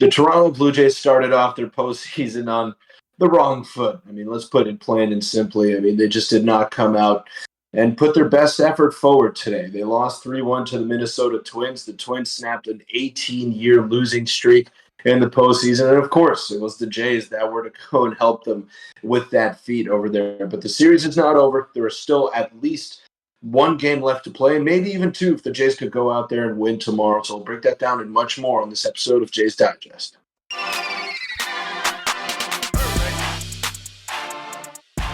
the Toronto Blue Jays started off their postseason on the wrong foot. I mean, let's put it plain and simply. I mean, they just did not come out and put their best effort forward today. They lost 3-1 to the Minnesota Twins. The Twins snapped an 18-year losing streak in the postseason. And, of course, it was the Jays that were to go and help them with that feat over there. But the series is not over. There is still at least one game left to play, and maybe even two if the Jays could go out there and win tomorrow. So we'll break that down and much more on this episode of Jays Digest.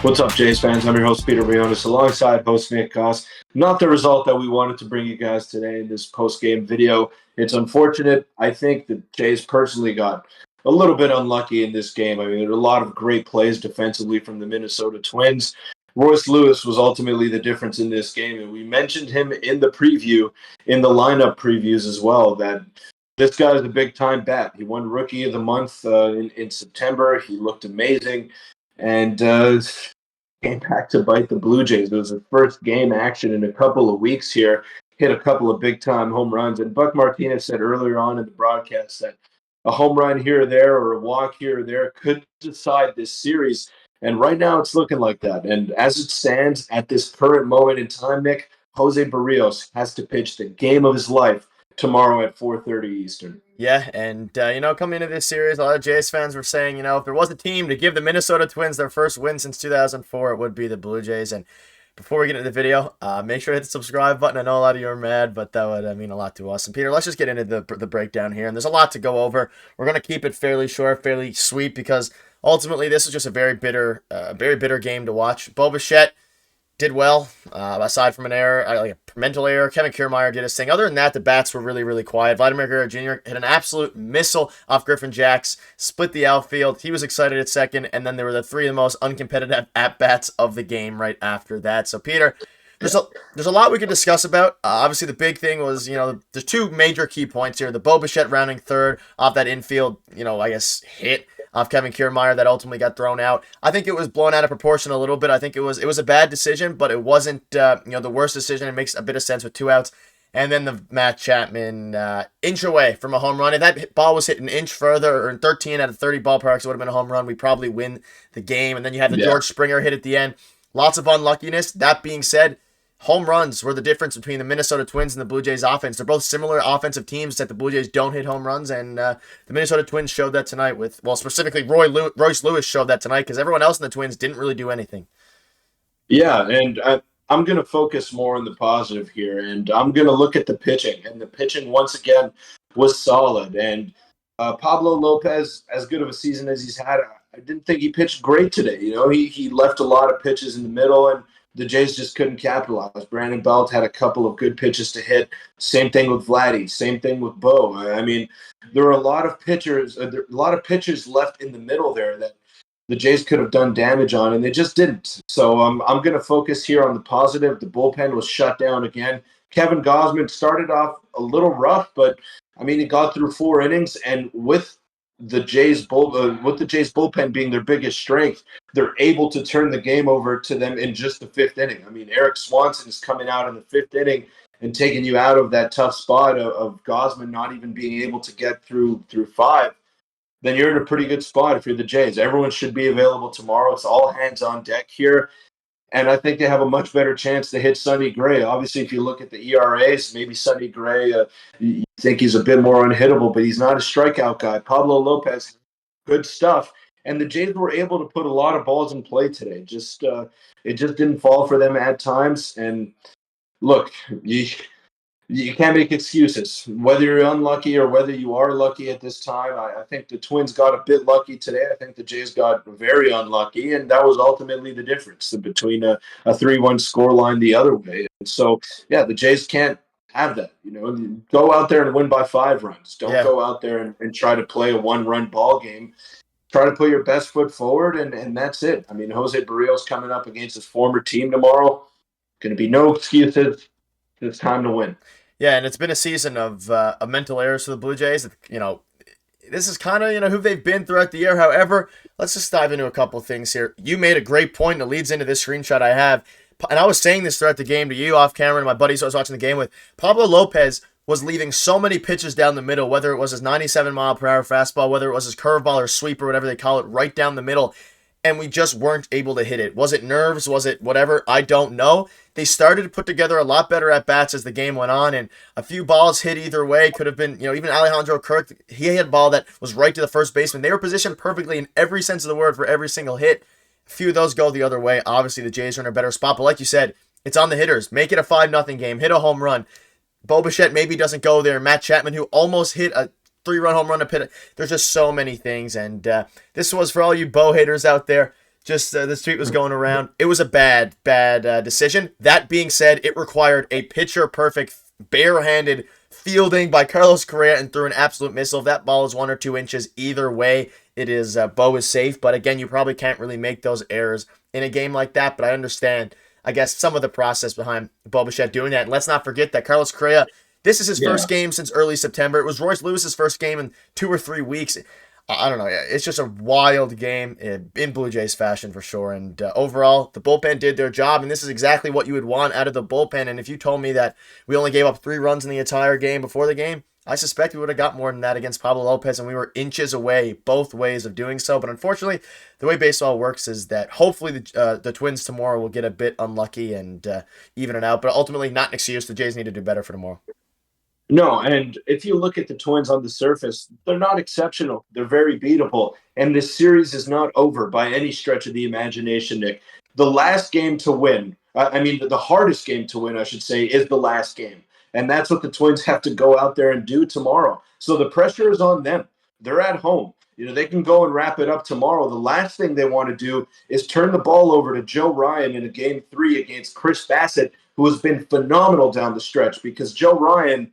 What's up, Jays fans? I'm your host, Peter Vryonis, alongside host Nick Gosse. Not the result that we wanted to bring you guys today in this post-game video. It's unfortunate. I think the Jays personally got a little bit unlucky in this game. I mean, there were a lot of great plays defensively from the Minnesota Twins. Royce Lewis was ultimately the difference in this game, and we mentioned him in the preview, in the lineup previews as well, that this guy is a big-time bat. He won Rookie of the Month in September. He looked amazing. And came back to bite the Blue Jays. It was his first game action in a couple of weeks here. Hit a couple of big-time home runs. And Buck Martinez said earlier on in the broadcast that a home run here or there or a walk here or there could decide this series. And right now it's looking like that. And as it stands at this current moment in time, Nick, Jose Berríos has to pitch the game of his life tomorrow at 4:30 Eastern. Yeah, and, coming into this series, a lot of Jays fans were saying, if there was a team to give the Minnesota Twins their first win since 2004, it would be the Blue Jays. And before we get into the video, make sure to hit the subscribe button. I know a lot of you are mad, but that would mean a lot to us. And Peter, let's just get into the breakdown here. And there's a lot to go over. We're going to keep it fairly short, fairly sweet, because ultimately this is just a very bitter game to watch. Bo Bichette did well, aside from an error, like a mental error. Kevin Kiermaier did his thing. Other than that, the bats were really, really quiet. Vladimir Guerrero Jr. hit an absolute missile off Griffin Jax, split the outfield. He was excited at second, and then there were the three of the most uncompetitive at-bats of the game right after that. So, Peter, there's a lot we could discuss about. Obviously, the big thing was, there's two major key points here. The Bo Bichette rounding third off that infield, hit off Kevin Kiermaier that ultimately got thrown out. I think it was blown out of proportion a little bit. I think it was a bad decision, but it wasn't the worst decision. It makes a bit of sense with two outs. And then the Matt Chapman inch away from a home run. If that ball was hit an inch further, or in 13 out of 30 ballparks, it would have been a home run. We probably win the game. And then you have the George Springer hit at the end. Lots of unluckiness. That being said, home runs were the difference between the Minnesota Twins and the Blue Jays offense. They're both similar offensive teams, that the Blue Jays don't hit home runs, and the Minnesota Twins showed that tonight specifically Royce Lewis showed that tonight, because everyone else in the Twins didn't really do anything. Yeah, and I'm going to focus more on the positive here, and I'm going to look at the pitching, and the pitching once again was solid, and Pablo Lopez, as good of a season as he's had, I didn't think he pitched great today. He left a lot of pitches in the middle, and the Jays just couldn't capitalize. Brandon Belt had a couple of good pitches to hit. Same thing with Vladdy. Same thing with Bo. I mean, there were a lot of pitchers left in the middle there that the Jays could have done damage on, and they just didn't. So I'm going to focus here on the positive. The bullpen was shut down again. Kevin Gausman started off a little rough, but he got through 4 innings, and with the Jays bullpen being their biggest strength, they're able to turn the game over to them in just the 5th inning. Eric Swanson is coming out in the 5th inning and taking you out of that tough spot of Gausman not even being able to get through 5. Then you're in a pretty good spot if you're the Jays. Everyone should be available tomorrow. It's all hands on deck here. And I think they have a much better chance to hit Sonny Gray. Obviously, if you look at the ERAs, maybe Sonny Gray, you think he's a bit more unhittable, but he's not a strikeout guy. Pablo Lopez, good stuff. And the Jays were able to put a lot of balls in play today. It just didn't fall for them at times. And look, you can't make excuses. Whether you're unlucky or whether you are lucky at this time, I think the Twins got a bit lucky today. I think the Jays got very unlucky, and that was ultimately the difference between a 3-1 scoreline the other way. And so, the Jays can't have that. Go out there and win by 5 runs. Don't go out there and try to play a 1-run ball game. Try to put your best foot forward, and that's it. Jose Berríos coming up against his former team tomorrow. Going to be no excuses. It's time to win. Yeah, and it's been a season of mental errors for the Blue Jays. This is kind of, who they've been throughout the year. However, let's just dive into a couple of things here. You made a great point that leads into this screenshot I have. And I was saying this throughout the game to you off camera and my buddies I was watching the game with. Pablo Lopez was leaving so many pitches down the middle, whether it was his 97-mile-per-hour fastball, whether it was his curveball or sweeper, whatever they call it, right down the middle, and we just weren't able to hit it. Was it nerves? Was it whatever? I don't know. They started to put together a lot better at bats as the game went on, and a few balls hit either way could have been, even Alejandro Kirk, he had a ball that was right to the first baseman. They were positioned perfectly in every sense of the word for every single hit. A few of those go the other way. Obviously, the Jays are in a better spot, but like you said, it's on the hitters. Make it a 5-0 game. Hit a home run. Bo Bichette maybe doesn't go there. Matt Chapman, who almost hit a 3-run home run to Pitt. There's just so many things, and this was for all you Bo haters out there. Just this tweet was going around. It was a bad decision. That being said, it required a pitcher-perfect, barehanded fielding by Carlos Correa and threw an absolute missile. If that ball is 1 or 2 inches either way, it is Bo is safe. But again, you probably can't really make those errors in a game like that. But I understand, I guess, some of the process behind Bo Bichette doing that. And let's not forget that Carlos Correa, this is his first game since early September. It was Royce Lewis's first game in 2 or 3 weeks. I don't know. It's just a wild game in Blue Jays fashion for sure. And overall, the bullpen did their job, and this is exactly what you would want out of the bullpen. And if you told me that we only gave up 3 runs in the entire game before the game, I suspect we would have got more than that against Pablo Lopez, and we were inches away both ways of doing so. But unfortunately, the way baseball works is that hopefully the Twins tomorrow will get a bit unlucky and even it out. But ultimately, not an excuse. The Jays need to do better for tomorrow. No, and if you look at the Twins on the surface, they're not exceptional. They're very beatable. And this series is not over by any stretch of the imagination, Nick. The last game to win, the hardest game to win, I should say, is the last game. And that's what the Twins have to go out there and do tomorrow. So the pressure is on them. They're at home. They can go and wrap it up tomorrow. The last thing they want to do is turn the ball over to Joe Ryan in a game 3 against Chris Bassett, who has been phenomenal down the stretch, because Joe Ryan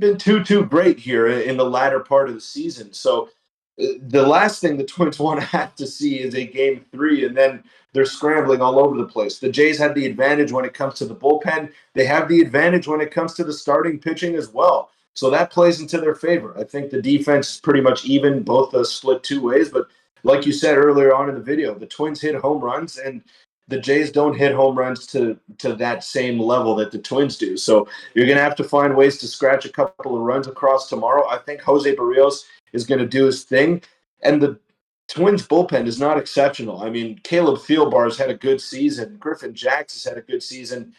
been too great here in the latter part of the season. So the last thing the Twins want to have to see is a game 3, and then they're scrambling all over the place. The Jays have the advantage when it comes to the bullpen. They have the advantage when it comes to the starting pitching as well. So that plays into their favor. I think the defense is pretty much even, both split 2 ways. But like you said earlier on in the video, the Twins hit home runs, and the Jays don't hit home runs to that same level that the Twins do. So you're going to have to find ways to scratch a couple of runs across tomorrow. I think Jose Barrios is going to do his thing. And the Twins bullpen is not exceptional. Caleb Thielbar's had a good season. Griffin Jax has had a good season.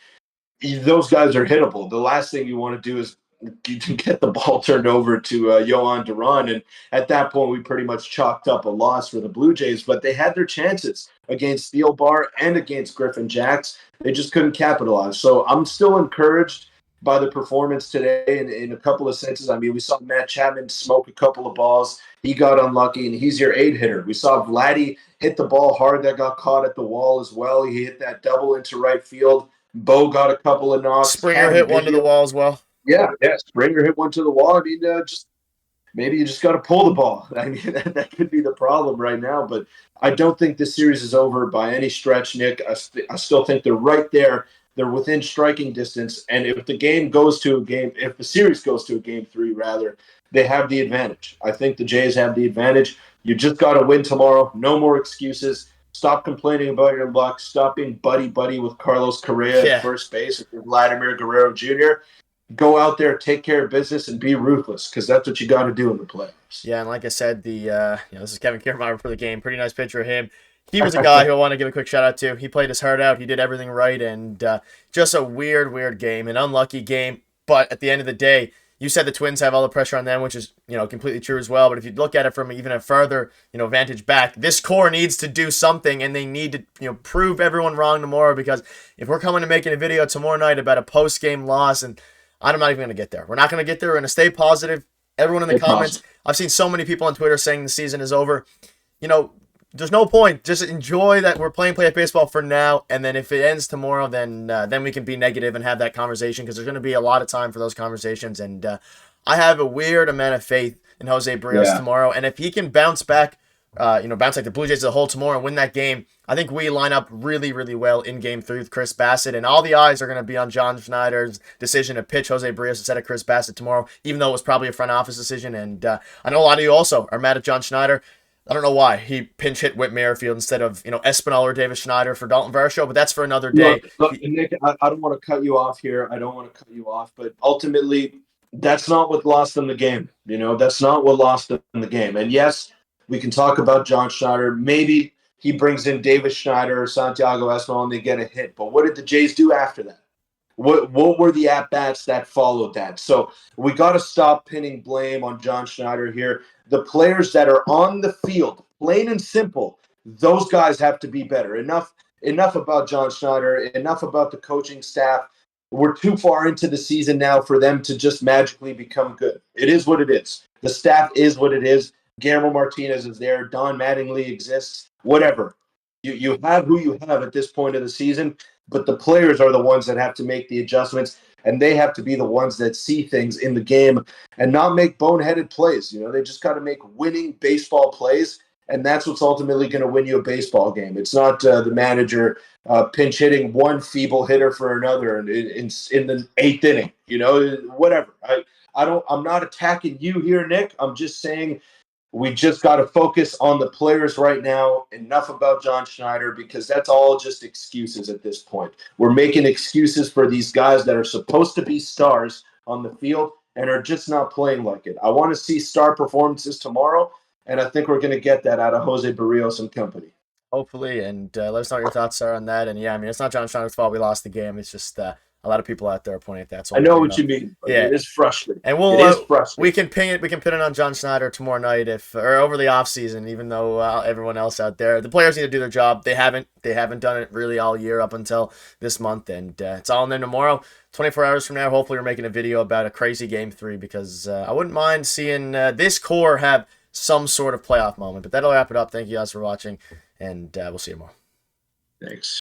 Those guys are hittable. The last thing you want to do is get the ball turned over to Yohan Duran. And at that point, we pretty much chalked up a loss for the Blue Jays. But they had their chances against Thielbar and against Griffin Jax. They just couldn't capitalize. So I'm still encouraged by the performance today in a couple of senses. We saw Matt Chapman smoke a couple of balls. He got unlucky, and he's your 8 hitter. We saw Vladdy hit the ball hard that got caught at the wall as well. He hit that double into right field. Bo got a couple of knocks. Springer hit one to the wall as well. Yeah. Springer hit one to the wall. Maybe you just got to pull the ball. That could be the problem right now. But I don't think this series is over by any stretch, Nick. I still think they're right there. They're within striking distance. And if the series goes to a game 3, rather, they have the advantage. I think the Jays have the advantage. You just got to win tomorrow. No more excuses. Stop complaining about your luck. Stop being buddy with Carlos Correa at first base with Vladimir Guerrero Jr. Go out there, take care of business, and be ruthless, because that's what you got to do in the playoffs. Yeah, and like I said, this is Kevin Kiermaier for the game. Pretty nice picture of him. He was a guy who I want to give a quick shout out to. He played his heart out. He did everything right, and just a weird game, an unlucky game. But at the end of the day, you said the Twins have all the pressure on them, which is completely true as well. But if you look at it from even a further vantage back, this core needs to do something, and they need to prove everyone wrong tomorrow. Because if we're coming to making a video tomorrow night about a post game loss, and I'm not even going to get there. We're not going to get there. We're going to stay positive. Everyone in the comments, I've seen so many people on Twitter saying the season is over. There's no point. Just enjoy that we're playing playoff baseball for now, and then if it ends tomorrow, then we can be negative and have that conversation, because there's going to be a lot of time for those conversations. And I have a weird amount of faith in Jose Barrios tomorrow, and if he can bounce back, bounce like the Blue Jays as a whole tomorrow and win that game, I think we line up really, really well in Game 3 with Chris Bassett, and all the eyes are going to be on John Schneider's decision to pitch Jose Barrios instead of Chris Bassett tomorrow, even though it was probably a front office decision. And I know a lot of you also are mad at John Schneider. I don't know why he pinch hit Whit Merrifield instead of Espinal or Davis Schneider for Dalton Varsho, but that's for another day. Look, Nick, I don't want to cut you off here. I don't want to cut you off, but ultimately, That's not what lost them the game. That's not what lost them the game. And yes, we can talk about John Schneider. Maybe he brings in Davis Schneider or Santiago Esmal and they get a hit. But what did the Jays do after that? What were the at bats that followed that? So we got to stop pinning blame on John Schneider here. The players that are on the field, plain and simple, those guys have to be better. Enough about John Schneider. Enough about the coaching staff. We're too far into the season now for them to just magically become good. It is what it is. The staff is what it is. Guillermo Martinez is there. Don Mattingly exists. Whatever. You have who you have at this point of the season, but the players are the ones that have to make the adjustments, and they have to be the ones that see things in the game and not make boneheaded plays. They just got to make winning baseball plays, and that's what's ultimately going to win you a baseball game. It's not the manager pinch hitting one feeble hitter for another in the eighth inning. Whatever. I'm not attacking you here, Nick. I'm just saying we just got to focus on the players right now. Enough about John Schneider, because that's all just excuses at this point. We're making excuses for these guys that are supposed to be stars on the field and are just not playing like it. I want to see star performances tomorrow, and I think we're going to get that out of Jose Barrios and company. Hopefully, and let us know what your thoughts are on that. And yeah, I mean, it's not John Schneider's fault we lost the game. It's just a lot of people out there are pointing at that. So I know what you mean. But yeah, it is frustrating. and It is frustrating. we can pin it on John Schneider tomorrow night or over the off season. Even though everyone else out there, the players need to do their job. They haven't done it really all year up until this month, and it's all in there tomorrow. 24 hours from now, hopefully we're making a video about a crazy Game 3 because I wouldn't mind seeing this core have some sort of playoff moment. But that'll wrap it up. Thank you guys for watching, and we'll see you tomorrow. Thanks.